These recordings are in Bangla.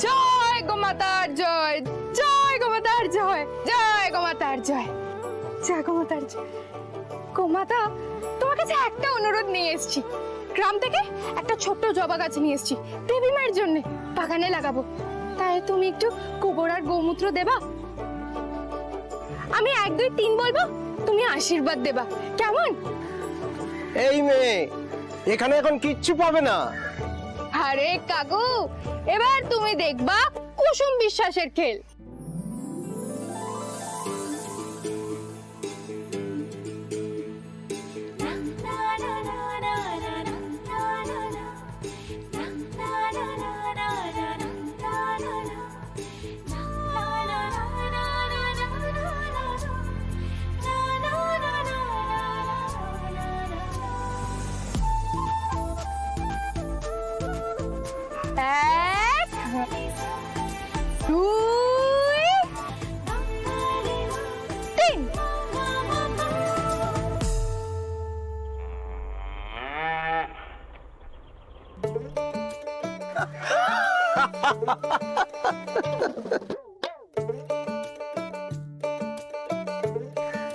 জয় গোমাতার জয়, জয় গোমাতার জয়, জয় গোমাতার জয়, জয় গোমাতার জয়। গোমাতা, তোমার কাছে একটা অনুরোধ নিয়ে এসেছি। গ্রাম থেকে একটা ছোট্ট জবা গাছ নিয়ে এসেছি দেবী মায়ের জন্য বাগানে লাগাবো। তাই তুমি একটু গোবর আর গোমূত্র দেবা। আমি 1 2 3 বলবো, তুমি আশীর্বাদ দেবা, কেমন? এই মেয়ে, এখানে এখন কিচ্ছু পাবে না। আরে কাকু, এবার তুমি দেখবা কুসুম বিশ্বাসের খেল। এক, দুই, তিন।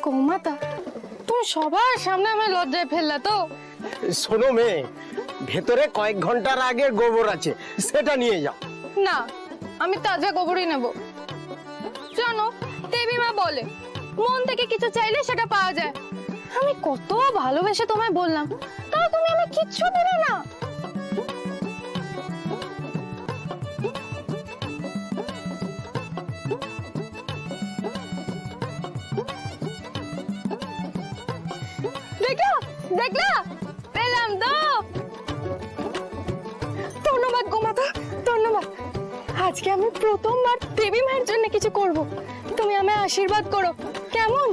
গোমাতা, তুমি সবার সামনে আমি লজ্জায় ফেললা তো। শোনো মেয়ে, ভেতরে কয়েক ঘন্টার আগের গোবর আছে, সেটা নিয়ে যাও। না, আমি তাজা গোবরই নেব। জানো, দেবী মা বলে মন থেকে কিছু চাইলে সেটা পাওয়া যায়। আমি কত ভালোবেসে তোমায় বললাম, তাও তুমি আমি কিচ্ছু দিলে না। দেখলা দেখলা, পেলাম তো। ধন্যবাদ গোমাতা, ধন্যবাদ। আজকে আমি প্রথমবার দেবী মায়ের জন্য কিছু করব। তুমি আমায় আশীর্বাদ করো, কেমন?